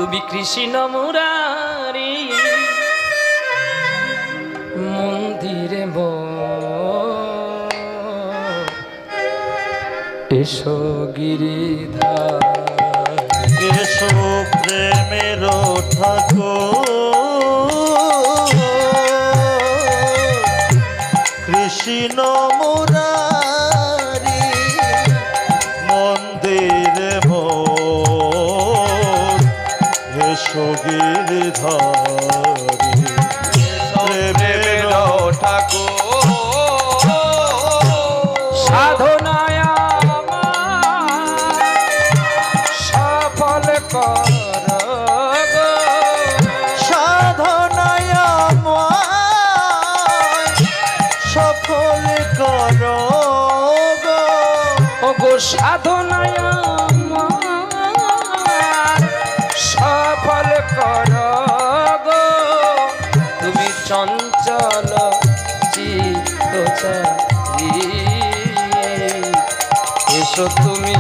তুমি কৃষ্ণ মুরারি মন্দিরে এসো গিরিধার এসো প্রেমের ঠাকুর কৃষ্ণ মুরারি মন্দির এসো গিরিধারি প্রেমের ঠাকুর সাধনায় সফল কর গো, সাধনায় সফল কর গো, ও গো সাধনায় সফল কর গো, তুমি চঞ্চল চিত্ত চারি এসো তুমি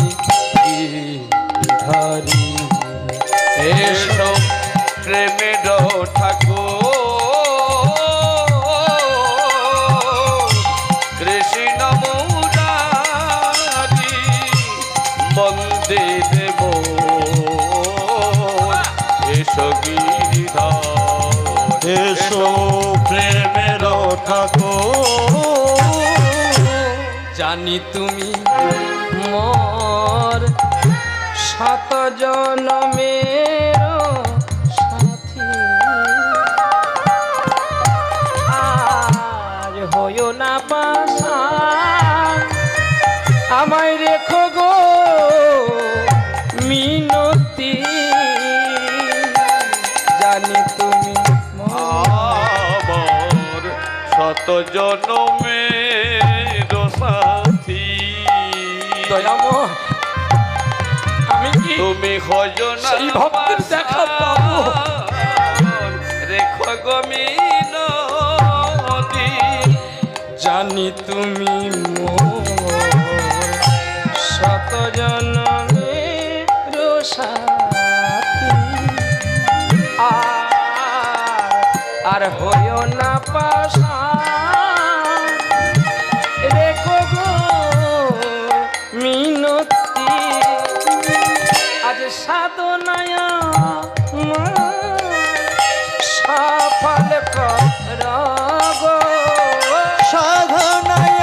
গিরিধারী এসো প্রেমের ঠাকুর কৃষ্ণ মুরারি মন্দির এসো গিরিধার এসো প্রেমের ঠাকুর জানি তুমি মোর শত জনমের সাথী, আর হইও না পাশান আমায় রেখো গো মিনতি, জানি তুমি আমার শত জনমের সাথী দয়াময় আমি কি তুমি খোঁজনা সেই ভক্তের দেখা পাবো? রেখো গো মিনতি জানি তুমি মোর শত জনমের সাথী, আর হইও না পাশান রেখো গো মিনতি, আজ সাধনায় সফল কর গো, সাধনায়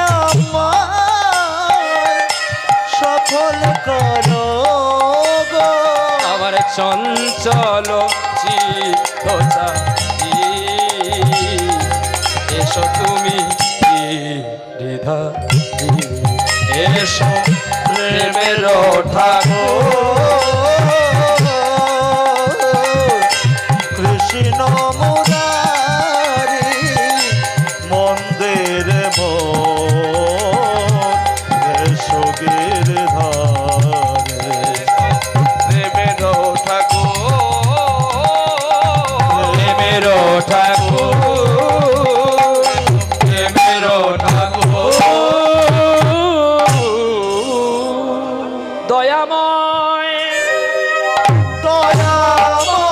সফল কর গো, আমার চঞ্চল চিত্ত চারি এসো তুমি গিরিধারী এসো প্রেমের ঠাকুর কৃষ্ণ মুরারি মন্দির এসো গিরিধারে প্রেমের ঠাকুর প্রেমের ঠাকুর প্রেমের ঠাকুর দয়াময় দয়াময়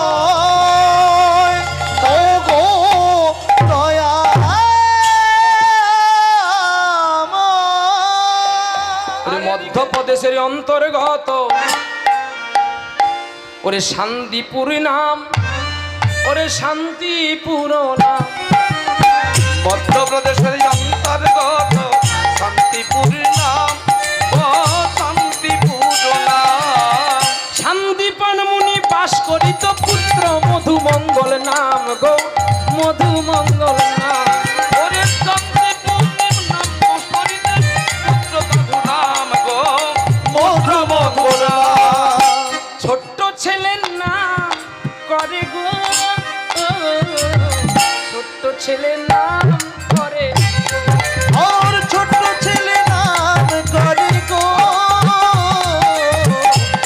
ও গো দয়াময় মধ্যপ্রদেশের অন্তর্গত ওরে শান্তিপুর নাম, ওরে শান্তিপুর নাম, মধ্যপ্রদেশের অন্তর্গত শান্তিপুর নাম ও শান্তিপুর নাম শান্তিপান মুনি বাস করিত পুত্র মধুমঙ্গল নাম গো মধুমঙ্গল নাম, ওরে শান্তিপুর নাম করিতে পুত্র সাধু নাম গো মধুমঙ্গল ছোট্ট ছেলের নাম করে গো, ছোট্ট ছেলের নাম করে, और ছোট ছেলে নাম করে গো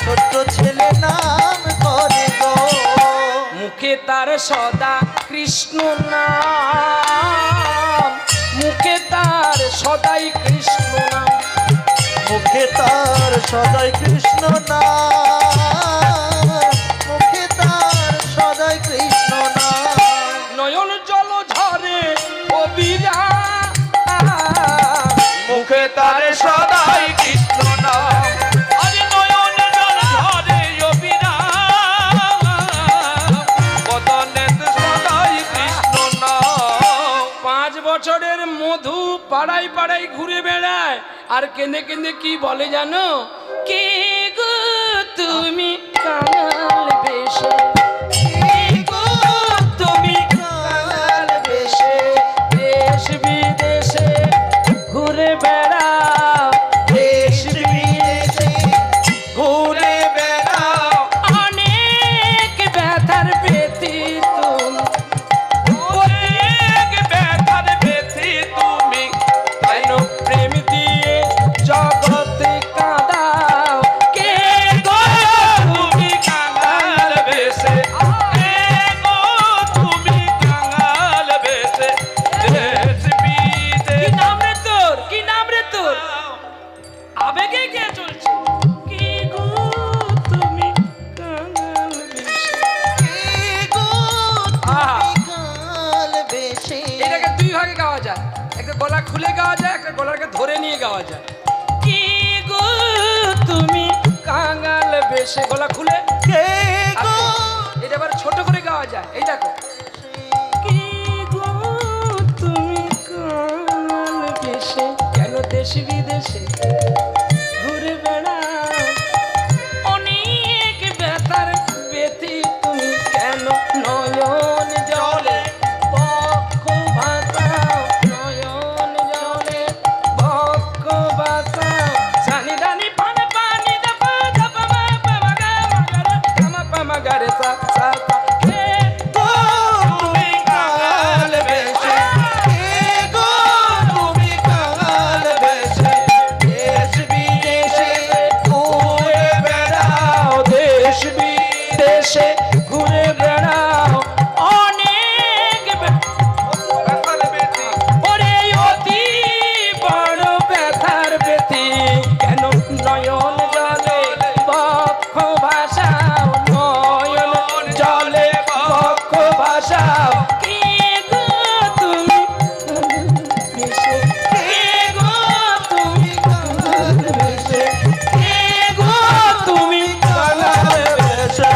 ছোট ছেলে নাম করে গো মুখে তার সদা কৃষ্ণ নাম, মুখে তার সদাই কৃষ্ণ নাম, মুখে তার সদাই কৃষ্ণ নাম মুখে তার মুখে তার সদাই কৃষ্ণ নাম। আরে নয়ন জল ঝরে অবিরাম, বদনে সদাই কৃষ্ণ নাম। 5 বছরের মধু পাড়ায় পাড়ায় ঘুরে বেড়ায় আর কেঁদে কেঁদে কি বলে জানো? কে গো তুমি কাঙাল বেশে, কে গো তুমি কাঙাল বেশে, দেশ বিদেশে ঘুরে বেড়াও, দেশ বিদেশে ঘুরে বেড়াও। অনেক ব্যথার ব্যতীত, অনেক ব্যথার ব্যতীত তুমি কেন প্রেম দিয়ে জগতে কাঁদাও? কে গো তুমি কাঙাল বেশে, কে গো তুমি কাঙাল বেশে, দেশ বিদেশে। কি নাম রে তোর? কি নাম রে তোর? আবেগে কে চলছে? কে গো তুমি কাঙাল বেশে, কে গো আহা। তুমি কাল বেশে। এটাকে 2 ভাগে গাওয়া যায়, একটা গলা খুলে গাওয়া যায়, একটা গলাকে ধরে নিয়ে গাওয়া যায়। কি গো তুমি কাঙাল বেশে, গলা খুলে। কে আর গো এটা আবার ছোট করে গাওয়া যায়, এই দেখো। কি গো তুমি কাঙাল বেশে, কেন দেশ বিদেশে ঘুরে বেড়াও? অনেক ব্যথার ব্যথি তুমি কেন নয়ন জলে বক্ষ ভাসাও, নয়ন জলে বক্ষ ভাসাও। সানি দানি পান পানি দাপা দাপা মা পা গা মা পা মা গা রে সা সা সা। কে গো তুমি কাল বেশে, কে গো তুমি কাল বেশে, দেশ বিদেশে ঘুরে বেড়াও, দেশ বিদেশে ঘুরে বেড়াও। অনেক ব্যথার ব্যথী। ওরে অতি বড় ব্যথার ব্যথি, কেন নয়ন জলে বক্ষ ভাসাও, নয়ন জলে বক্ষ ভাসাও। কে গো তুমি বেশে, কে গো তুমি কাঙাল বেশে, কে গো তুমি কাঙাল বেশে।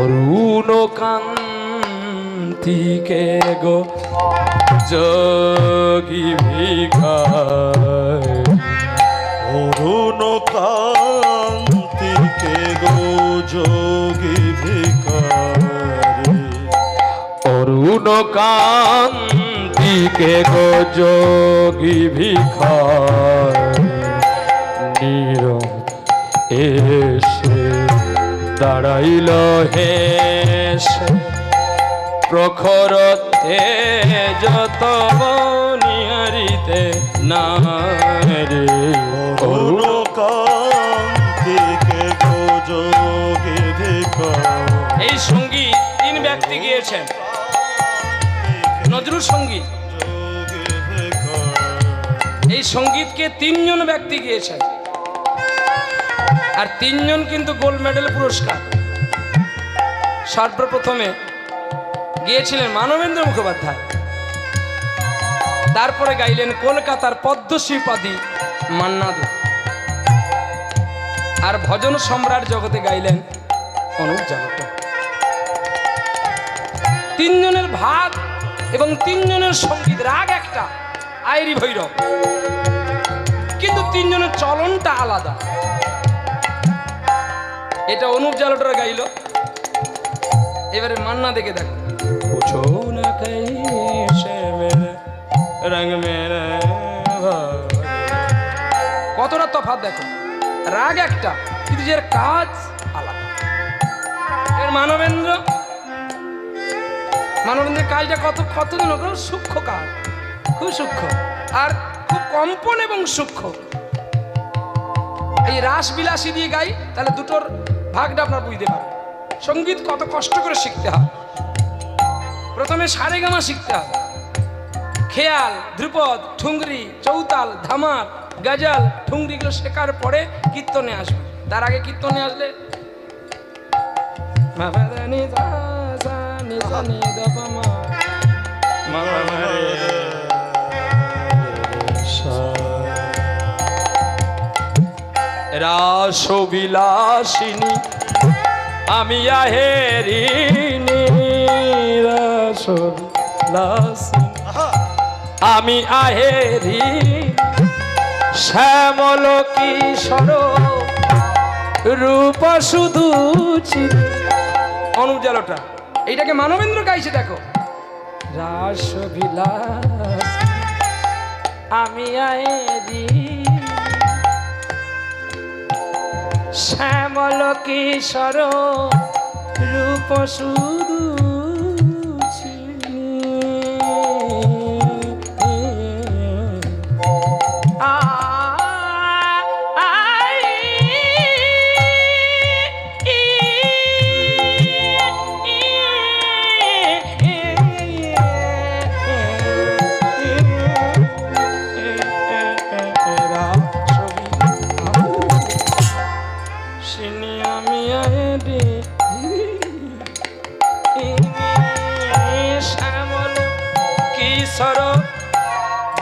অরুণ কান্তিকে গো যোগী ভিখারি, অরুণ কান্তিকে গো যোগী ভিখারি, অরুণ কান্তিকে গো যোগী ভিখারি, নীরব এসে দাঁড়াইল হেসে, প্রখর তেজত বনিয়ারিতে না রে। অরুণ কান্তিকে গো যোগী ভিখারি। এই সঙ্গীত 3 ব্যক্তি গিয়েছেন, নজরুল সঙ্গীত। যোগী ভিখারি। এই সঙ্গীতকে 3 জন ব্যক্তি গিয়েছেন, আর 3 জন কিন্তু গোল্ড মেডেল পুরস্কার। সর্বপ্রথমে গিয়েছিলেন মানবেন্দ্র মুখোপাধ্যায়, তারপরে গাইলেন কলকাতার পদ্মশ্রী উপাধি মান্না দে, আর ভজন সম্রাট জগতে গাইলেন অনুপ জালোটা। 3 জনের ভাগ এবং 3 জনের সঙ্গীত, রাগ একটা, আইরি ভৈরব, কিন্তু 3 জনের চলনটা আলাদা। এটা অনুপ জালোটার গাইল, এবারে মান্না দেখে দেখো। পুছো না कैसे मेरे रंग मेरे কতটা তফাৎ দেখো, রাগ একটা কিন্তু এর কাজ আলাদা। এর মানবেন্দ্রের কাজটা কত কত সূক্ষ্ম কাজ, খুব সূক্ষ্ম আর খুব কম্পন এবং সূক্ষ্ম। এই রাসবিলাসী দিয়ে গাই তাহলে দুটোর ভাগটা আপনার বুঝতে পারবেন। সঙ্গীত কত কষ্ট করে শিখতে হয়। প্রথমে সারেগামা শিখতে হবে, খেয়াল, ধ্রুপদ, ঠুংরি, চৌতাল, ধামার, গজল, ঠুংরিগুলো শেখার পরে কীর্তনে আসবে। তার আগে কীর্তনে আসলে রাসবিলাসিনী আমি আহেরিনী, রাসবিলাসিনী আমি আহেরি, শ্যামল কিশোর রূপ শুধু অনুজালটা। এইটাকে মানবেন্দ্র গাইছে, দেখো রাসবিলাস আমি আহেরি, শ্যামল কিশোর রূপ শুধু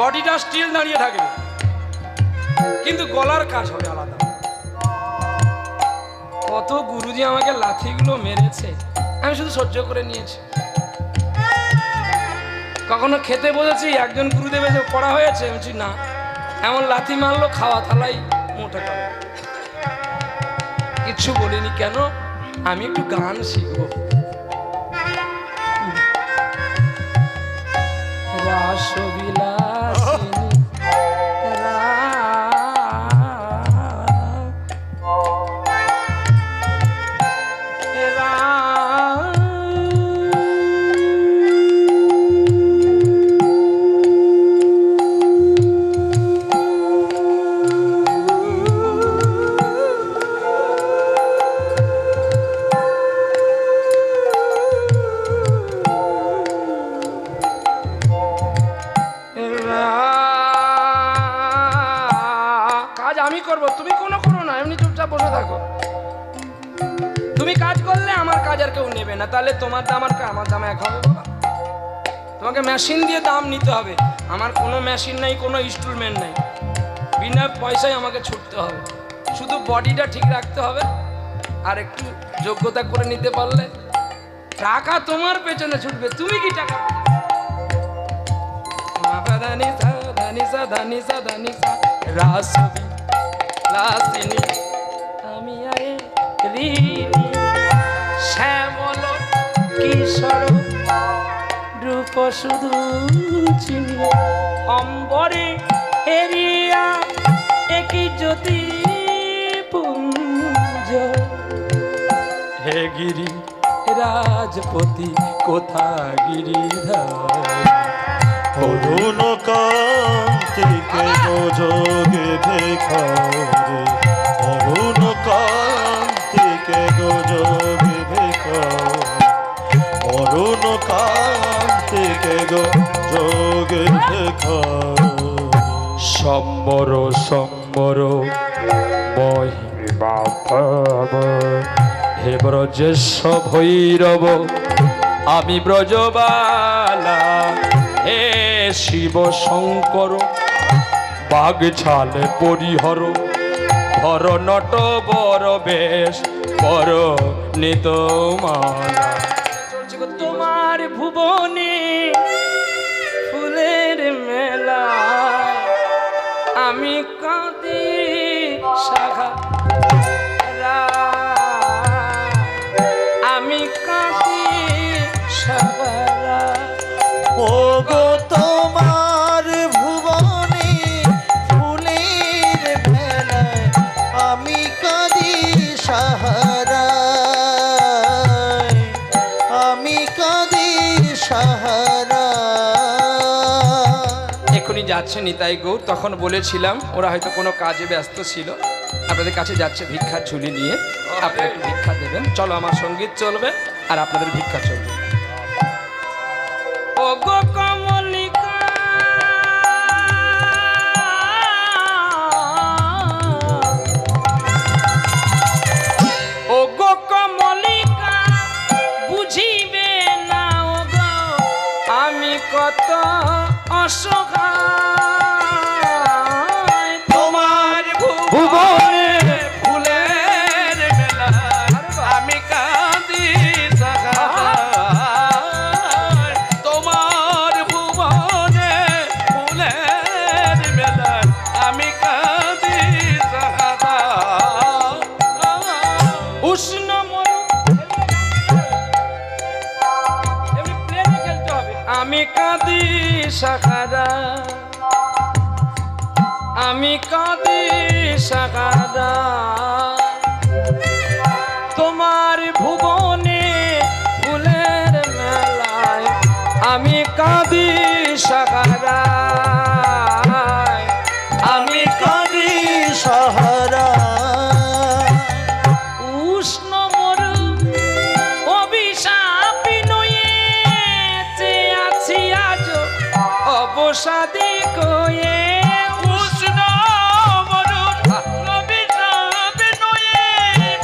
বডিটা স্টিল দাঁড়িয়ে থাকবে কিন্তু গলার কাজ হবে আলাদা। কত গুরুজি আমাকে লাথিগুলো মেরেছে, আমি শুধু সহ্য করে নিয়েছি। কখনো খেতে বসেছি, একজন গুরুদেবে যে পড়া হয়েছে, বলছি না, এমন লাথি মারলো খাওয়া থালাই মোটা করে, কিচ্ছু বলিনি। কেন? আমি একটু গান শিখবো। রাসবিলাসিনী আমি করব, তুমি কোনো করো না, এমনি চুপচাপ বসে থাকো। তুমি কাজ করলে আমার কাজ আর কেউ নেবে না, তাহলে তোমার দাম আর আমার দাম এক হবে বাবা। তোমাকে মেশিন দিয়ে দাম নিতে হবে, আমার কোনো মেশিন নাই, কোনো ইনস্টলমেন্ট নাই, বিনা পয়সায় আমাকে ছুটতে হবে। শুধু বডিটা ঠিক রাখতে হবে আর একটু যোগ্যতা করে নিতে পারলে টাকা তোমার পেছনে ছুটবে। তুমি কি টাকা রাসবিলাসিনী আমি আহেরি, শ্যামল কিশোর রূপ শুধু চিনি, অম্বরে হেরিয়া একই জ্যোতি পুঞ্জ, হে গিরি রাজপতি কোথা গিরিধার, অরুণ কান্তিকে যোগে ভিখারে, অরুণ কান্তিকে যোগে ভিখারে, অরুণ কান্তিকে যোগে ভিখারে। সম্বর সম্বর মহিমা হে ব্রজেশ ভৈরব আমি ব্রজবালা, হে শিব শঙ্কর বাঘ ছালে পরিহর, হর নট বর বেশ বর নিত মালা। তোমার ভুবনে ফুলের মেলা আমি কাঁদি শাখা, আমি কাঁদি শাখা। ও গো তোমার ভুবনে ফুলের মেলায় আমি কাঁদি সাহারায়, আমি কাঁদি সাহারায়। এক্ষুনি যাচ্ছে নিতাই গৌর, তখন বলেছিলাম ওরা হয়তো কোনো কাজে ব্যস্ত ছিল, আপনাদের কাছে যাচ্ছে ভিক্ষার ঝুলি নিয়ে, আপনারা একটু ভিক্ষা দেবেন। চলো, আমার সঙ্গীত চলবে আর আপনাদের ভিক্ষা চলবে। ও গো কমলিকা, ও গো কমলিকা, বুঝিবে না ও গো আমি কত অসহায়, তোমার ভুবনে ফুলের মেলা আমি কাঁদি সাহারায়, তোমার ভুবনে ফুলের মেলা আমি কাঁদি সাহারায়, উষ্ণ মরু এমনি প্লেনে খেলতে হবে, আমি কাঁদি সাহারা, আমি কাঁদি সাহারা, তোমার ভুবনে ফুলের মেলায় আমি কাঁদি সাহারা, আমি কাঁদি সাহারা উষ্ণ মরু অভিশাপী নয়ে চেয়ে আছি আজ অবসাদে কয়ে, উষ্ণ মরু অভিশাপী নয়ে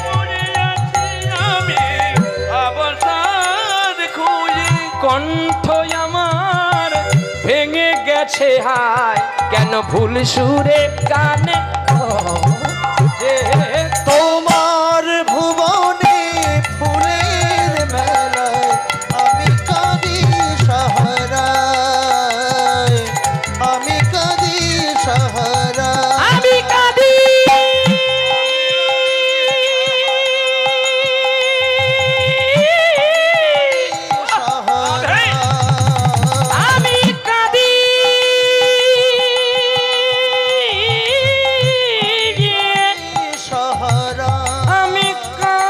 পড়ে আছি আমি অবসাদ খুঁজে, কণ্ঠ আমার ভেঙে গেছে হায় কেন ভুল সুরে গানে তোমার ভুবনে ফুলের মেলায় আমি কাঁদি সাহারায়, আমি কাঁদি সাহারায়, আমি কাঁদি সাহারায়, আমি কাঁদি সাহারায়, আমি কাঁদি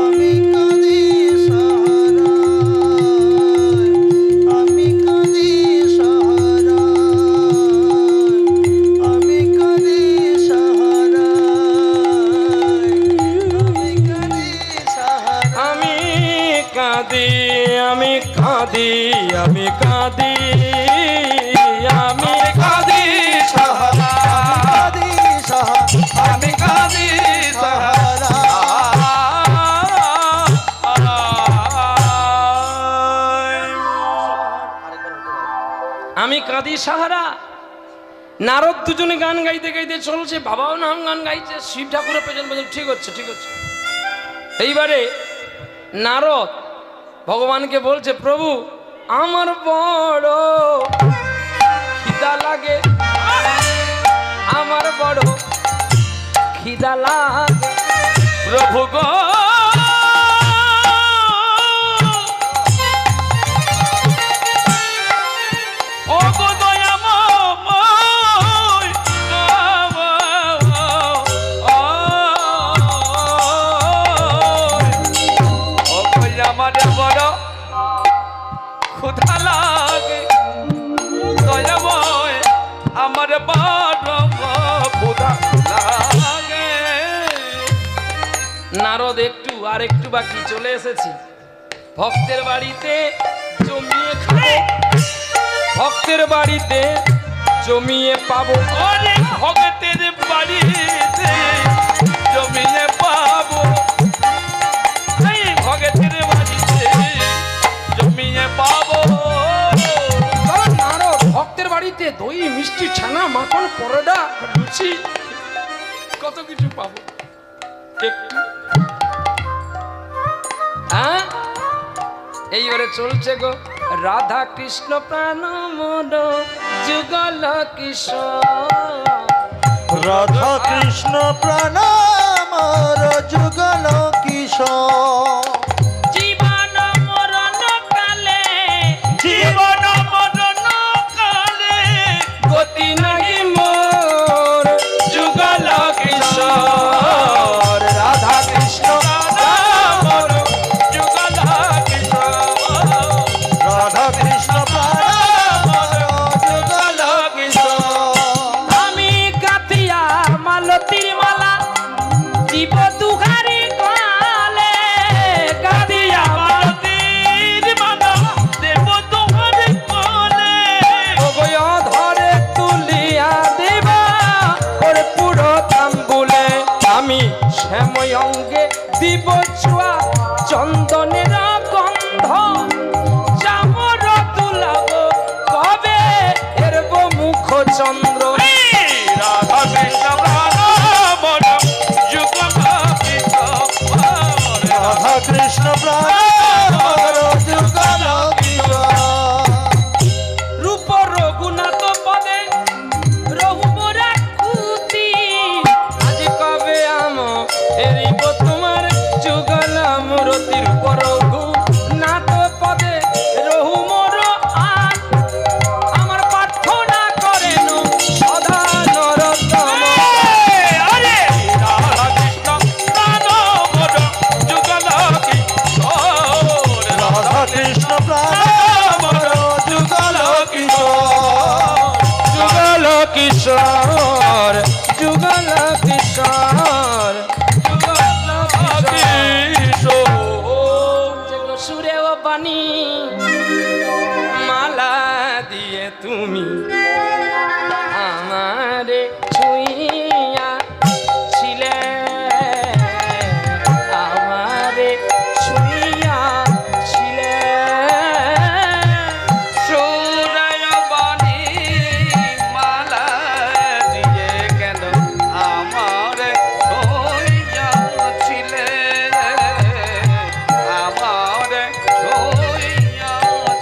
আমি কাঁদি সাহারায়, আমি কাঁদি সাহারায়, আমি কাঁদি সাহারায়, আমি কাঁদি সাহারায়, আমি কাঁদি আমি কাঁদি আমি কাঁদি সাহারা, কাঁদি সাহারায়, আমি কাঁদি সাহারা, আমি কাঁদি সাহারা। নারদ দুজনে গান গাইতে গাইতে চলছে, বাবাও নাম গান গাইছে, শিব ঠাকুরের পেছন পেছন, ঠিক হচ্ছে ঠিক হচ্ছে। এইবারে নারদ ভগবানকে বলছে, প্রভু আমার বড় খিদা লাগে, আমার বড় খিদা লাগে প্রভু গো, ও গো দয়াময়, ও গো আমার বড় ক্ষুধা লাগে, দয়াময় আমার বড় ক্ষুধা লাগে। নারদ একটু আর একটু বাকি, চলে এসেছি ভক্তের বাড়িতে জমিয়ে খাবো, ভক্তের বাড়িতে জমিয়ে পাবো, অরে ভক্তের বাড়িতে জমিয়ে পাবো, এই ভক্তের বাড়িতে জমিয়ে পাবো। নারদ ভক্তের বাড়িতে দই মিষ্টি ছানা মাখন পরোটা লুচি কত কিছু পাবো, একটু হ্যাঁ। এইবারে চলছে গো রাধা কৃষ্ণ প্রাণ মন যুগল কিশোর, রাধা কৃষ্ণ প্রাণ আমার যুগল কিশোর, জীবন মরণ কালে, জীবন মরণ কালে গতি নাহি মোর যুগল কিশোর, রাধা কৃষ্ণ প্রাণ মন যুগল কিশোর, চন্দ্র রাধা কৃষ্ণ প্রাণ মন যুগল কিশোর রাধা কৃষ্ণ প্রাণ যুগল কিশোর রূপ রঘুনাথ পদে রঘুবরা কুতি আজ কবে আম এরিব তোমার যুগল মূরতি রূপ রঘুনাথ পদে রঘু মোর আন আমার প্রার্থনা করেন সদা নরতম আরে রাধা কৃষ্ণ প্রাণ মন যুগল কিশোর রাধা কৃষ্ণ প্রাণ যুগল কিশোর যুগল কিশোর যুগল কিশোর যুগল কিশোর সুরে ও বাণী মালা দিয়ে তুমি আমারে ছুঁইয়া ছিলে আমারে ছুঁইয়া ছিলে সুরয় বাণী মালা দিয়ে কেন আমার ছিলে আমার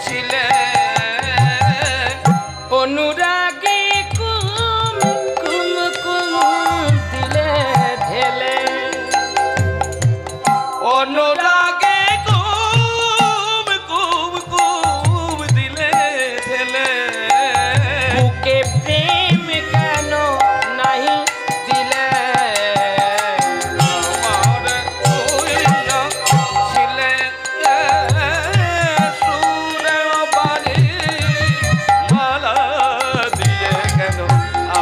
ছিলে অনুরাগী কুম কুম কুম দিলে ঢেলে অনুরাগে কুম কুম কুম দিলে ঠেলে বুকে প্রেম কেন নাহি দিলে আমার ছুঁইয়া ছিলে সুরে বাড়ি মালা দিয়ে কেন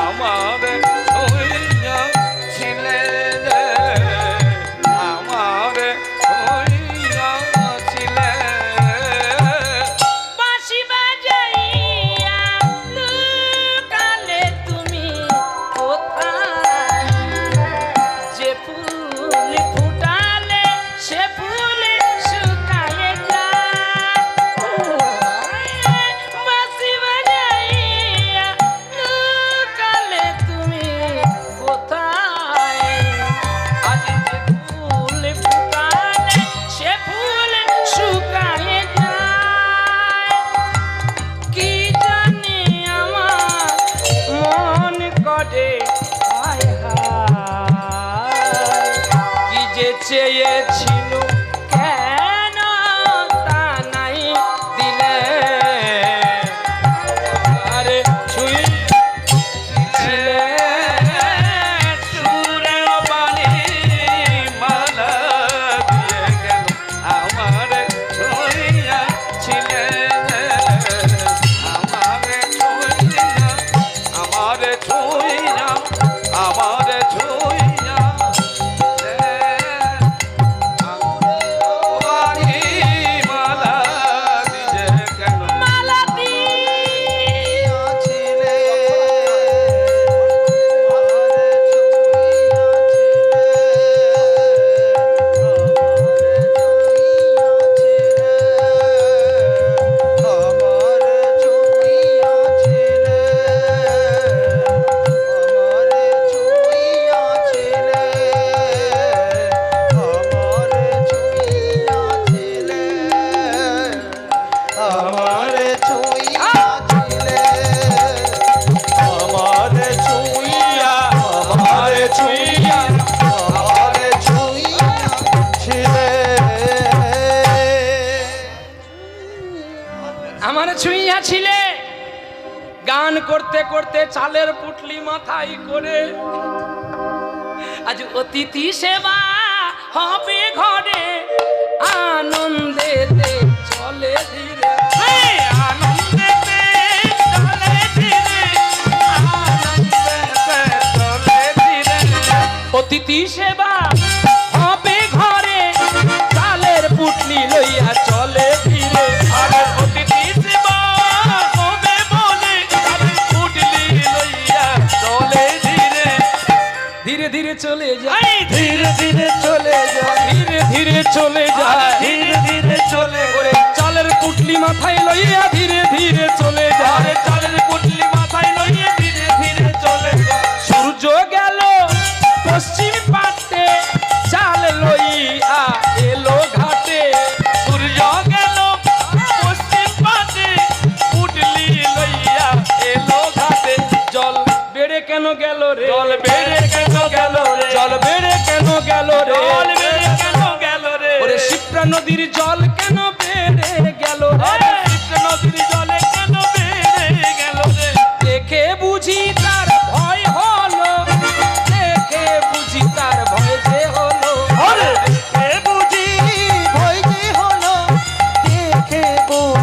আমার ছুঁইয়া ছিলে আমার ছুঁইয়া ছিলে বাঁশি বাজাইয়া লুকালে তুমি কোথায় যে ফুল ফুটালে সে ফুল শুকায়ে যায় বাঁশি বাজাইয়া লুকালে তুমি কোথায় আজ যে ফুল ফুটালে সে ফুল শুকায়ে যায় কি জানি আমার মন করে হায় হায় কি যে চেয়েছিল কেন তা নাই দিলে আরে ছুঁই ছিলে সুরে বাণী মালা দিয়ে গেল আমার ছুঁইয়া ছিলে আমার ছুঁইয়া আমার ছুঁইয়া বাণী মালা দিয়ে গেল মালা দিয়ে ছিলে আমার ছুঁইয়া আমার ছুঁইয়া আমার ছুঁইয়া আমার ছুঁইয়া ছিলে আমার ছুঁইয়া ছিলে গান করতে করতে চালের পুটলি মাথায় করে আজ অতিথি সেবা হবে ঘরে আনন্দেতে চলে ধীরে আনন্দেতে চলে ধীরে আনন্দেতে চলে ধীরে অতিথি সেবা হবে ঘরে চালের পুটলি লইয়া চলে ধীরে আরে অতিথি সেবা হবে বলে উঠলি লইয়া চলে ধীরে ধীরে ধীরে চলে যায় ধীরে ধীরে চলে যায় ধীরে ধীরে চলে যায় ধীরে ধীরে চলে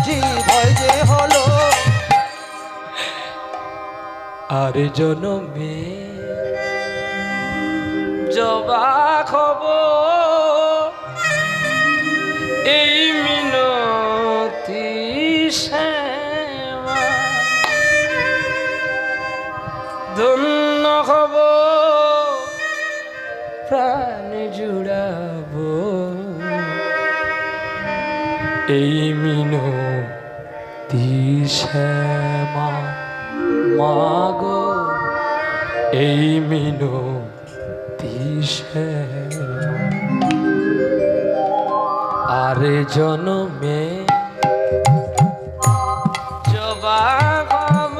জীবয় যে হলো আর জনমে জবা খব এই মিনতি শ্যামা ধন্য হব প্রাণ জুড়াবো এই মিনতি শ্যামা মাগো এই মিনতি শ্যামা আরে জনমে জবা খব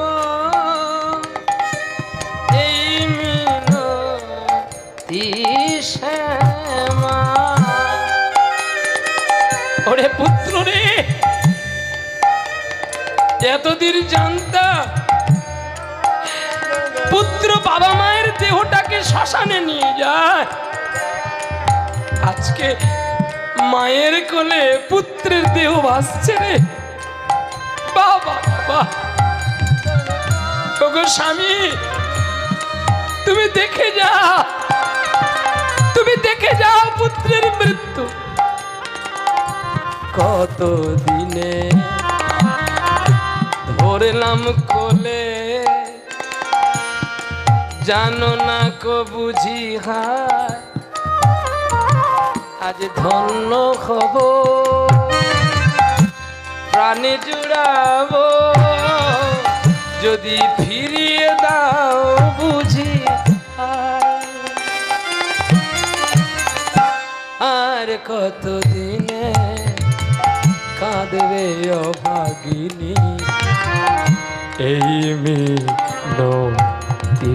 এই মিনতি শ্যামা ওরে পুত্র রে এতদিন জানতাম পুত্র বাবা মায়ের দেহটাকে শ্মশানে নিয়ে যায় আজকে মায়ের কোলে পুত্রের দেহ ভাসছে রে বাবা বাবা ওগো স্বামী তুমি দেখে যাও পুত্রের মৃত্যু কত দিনে ধরলাম কোলে জানো না কো বুঝি হায় আজ ধন্য হব প্রাণে জুড়াবো যদি ফিরিয়ে দাও বুঝি আর কত দিনে কাঁদবে অভাগিনী এই মিনতি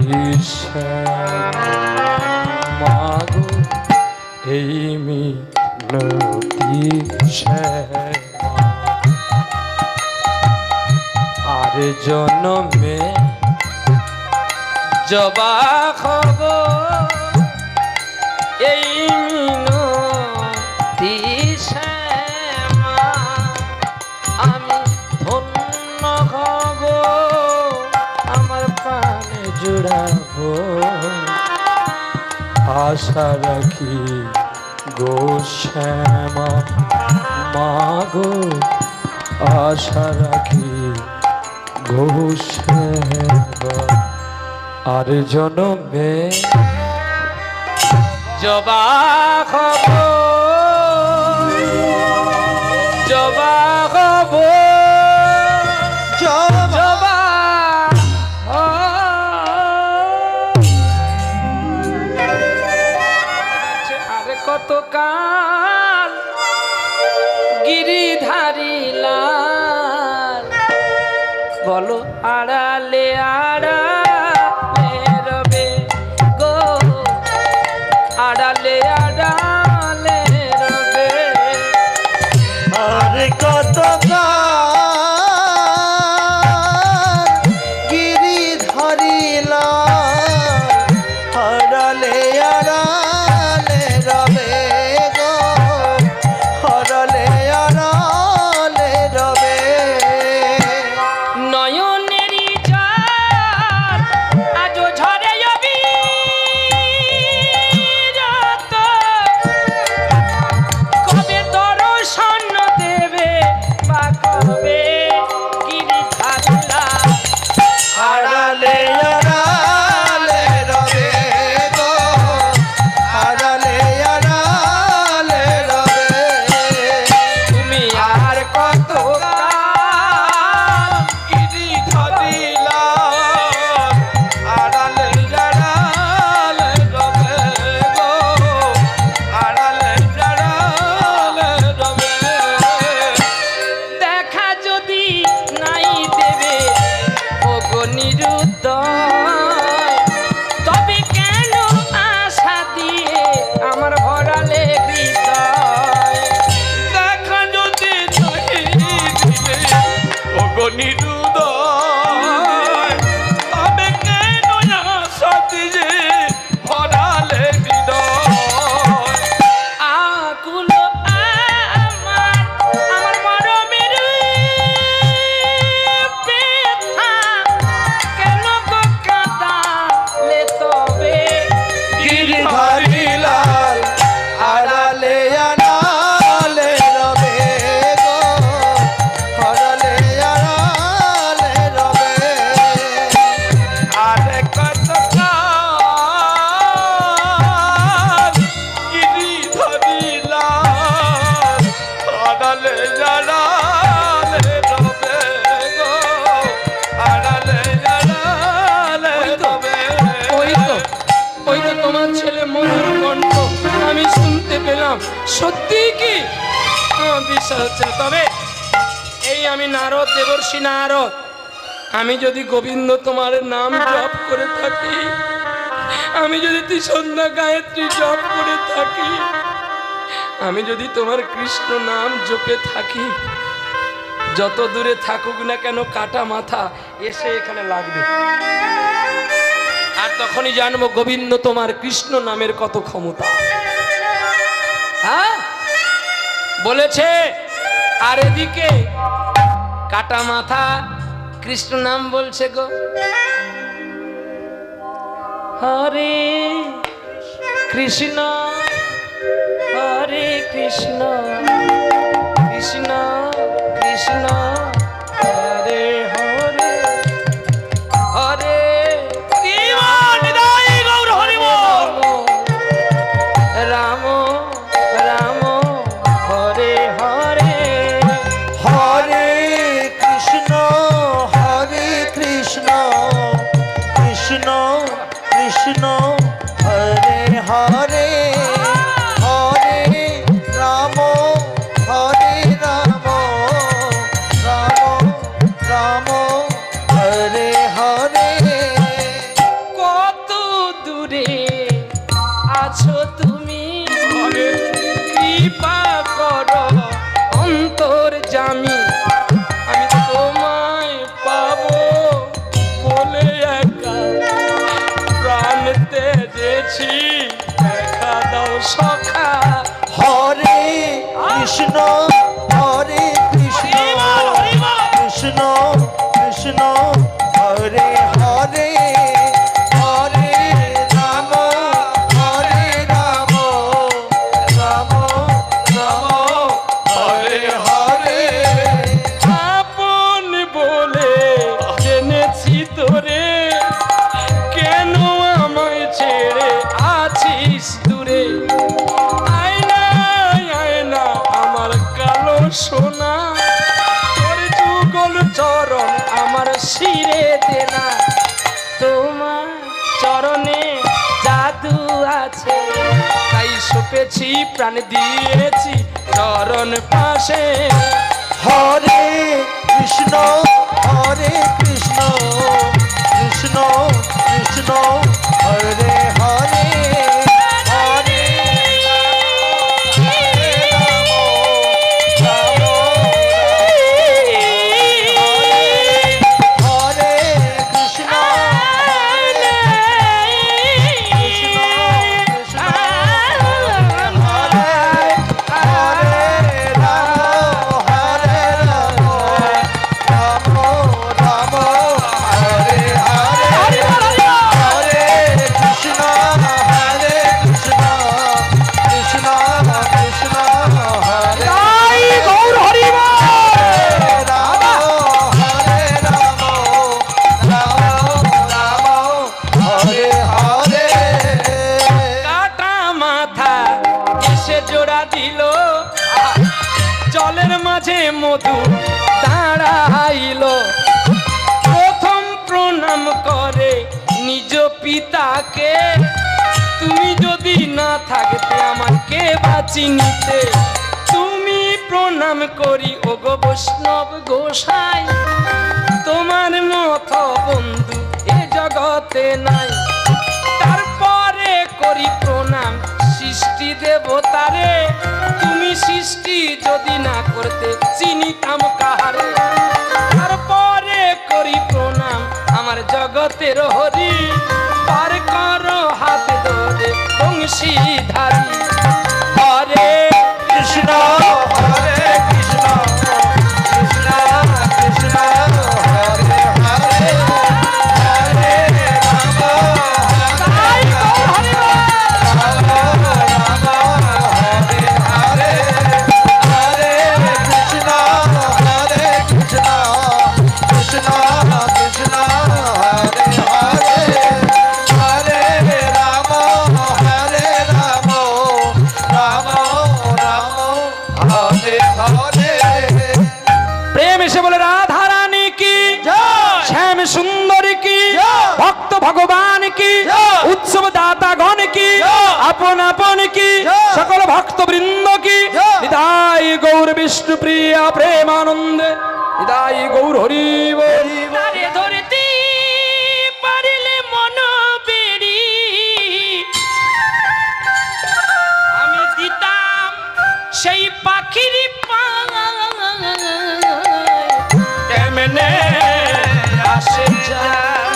মাগো এই মিনতি আর জনমে জবা খব এই মিনতি শ্যামা আমি ধন্য হব আমার প্রাণে জুড়াবো আশা রাখি গো শ্যামা মাগো আশা রাখি গো শ্যামা আর জনমে জবা খব জবা খব জবা আর কত কাল গিরিধারী লাল বলো আড়ালে আড়ালে রবে গো আড়ালে আড়ালে রবে আর কত গিরি ধরিলা হরলে আড়ালে রবে গো হরলে আড়ালে রবে নয়নেরই জল আজো ঝরে যাবি রাত কবে দর্শন দেবে বা কবে গিরি ধারিলা আড়ালে আড়ালে রবে গো আড়ালে আড়ালে রবে তুমি আর কত গিরি ধরিলা আড়ালে আড়ালে রবে গো আড়ালে আড়ালে রবে দেখা যদি নাই দেবে ওগো নিরুদ্দয় তবে কেন আশা দিয়ে আমার ভরালে হৃদয় দেখা যদি নাই দিবে ওগো নিরুদয় তবে কেন আশা দিয়ে ভরালে হৃদয় আকুল আমার মরমের সত্যি কি? আমার বিশ্বাস হচ্ছে না। তবে এই আমি নারদ, দেবর্ষি নারদ, আমি যদি গোবিন্দ তোমার নাম জপ করে থাকি, আমি যদি ত্রিসন্ধ্যা গায়ত্রী জপ করে থাকি, আমি যদি তোমার কৃষ্ণ নাম জপে থাকি, যত দূরে থাকুক না কেন কাটা মাথা এসে এখানে লাগবে। আর তখনই জানবো গোবিন্দ তোমার কৃষ্ণ নামের কত ক্ষমতা। হ্যাঁ বলেছে। আর এদিকে কাটা মাথা কৃষ্ণ নাম বলছে গো, হরে কৃষ্ণ হরে কৃষ্ণ কৃষ্ণ কৃষ্ণ হরে হরে হরে রাম রাম হরে হরে হরে কৃষ্ণ কৃষ্ণ কৃষ্ণ হরে হরে হরে রাম রাম রাম হরে হরে। কত দূরে আছো তুমি, কৃপা করো অন্তর্যামী, আমি তোমায় পাবো বলে একা প্রাণ তেজেছি, দেখা দাও সখা। হরে কৃষ্ণ কৃষ্ণ কৃষ্ণ কৃষ্ণ হরে হরে হরে রাম রাম রাম হরে হরে। আপন বলে জেনেছি তোরে, কেন আমায় ছেড়ে আছিস দূরে? আয়না আয়না আমার কালো সোনা, তোর যুগল চরণ আমার শিরে দেনা, তোমার চরণে জাদু আছে, তাই সপেছি প্রাণ দিয়েছি চরণ পাশে। হরে কৃষ্ণ কৃষ্ণ কৃষ্ণ কৃষ্ণ হরে হরে হরে হরে কৃষ্ণ কাটা মাথা এসে জোড়া দিল, জলের মাঝে মধু দাঁড়াইল, প্রথম প্রণাম করে নিজ পিতাকে, তুমি যদি না থাকতে আমাকে বাঁচি নিতে, তুমি প্রণাম করি ওগো বৈষ্ণব গোসাই, তোমার মতো বন্ধু এ জগতে নাই। তারপরে করি প্রণাম সৃষ্টি দেবতারে, তুমি সৃষ্টি যদি না করতে চিনিতাম কাহারে। তারপরে করি প্রণাম আমার জগতের হরি, পার করো হাত ধরে বংশীধারী। হরে কৃষ্ণ হরে কৃষ্ণ কৃষ্ণ কৃষ্ণ হরে হরে হরে রাম রাম হরে হরে হরে কৃষ্ণ কৃষ্ণ কৃষ্ণ কৃষ্ণ হরে হরে হরে রাম রাম হরে হরে। প্রেম এসে বলে রাধা রানী কি, জয়। শ্যাম সুন্দরী কি, জয়। ভক্ত ভগবান কি, জয়। উৎসব দাতা গণ কি জয়। আপন আপন কি জয়। সকল ভক্তবৃন্দ কি জয়। নিতাই গৌর বিষ্ণু প্রিয়া প্রেমানন্দে নিতাই গৌর হরি বল। তারে ধরতে পারিলে মন বেরি আমি দিতাম সেই পাখির কেমনে আসে যায়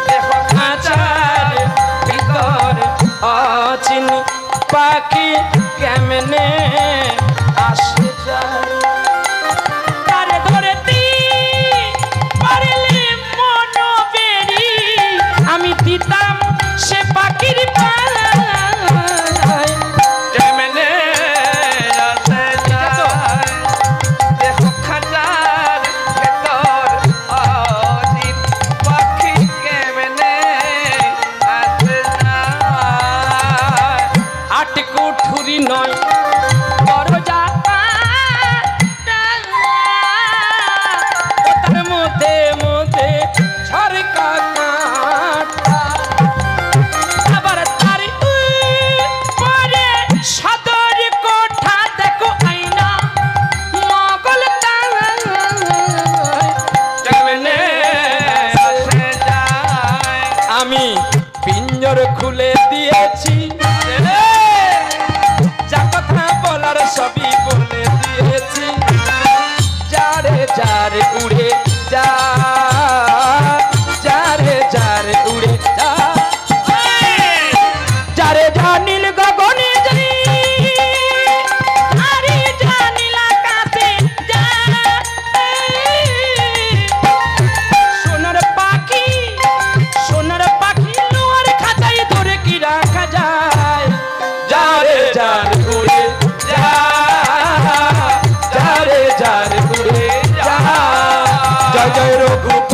দেখো খাঁচার ভিতর অচিন পাখি কেমনে আসে যায় তারে ধরতে পারিলে মন বেরি আমি দিতাম সে পাখির কেমনে আসে যায় দেখো খাঁচার ভেতর অজিত পাখি কেমনে আসে যায় আট কুঠুরি নয় বড় যাতা তার মধ্যে মধ্যে ঝরকা কাঁটা আবার তার পরে সদর কোঠা দেখো আইনা মগল কেমনে আসে যায় আমি পিঞ্জর খুলে দিয়েছি যা কথা বলার সবই বলে দিয়েছি যারে যারে উড়ে যা যারে যারে উড়ে যা যারে জানিল গগনে যাই আরে জানিলা কাছে যা সোনার পাখি লোয়ার খাঁচায় ধরে কি রাখা যায় যারে যারে উড়ে যা যারে যারে উড়ে যা জয় জয় রঘুপতি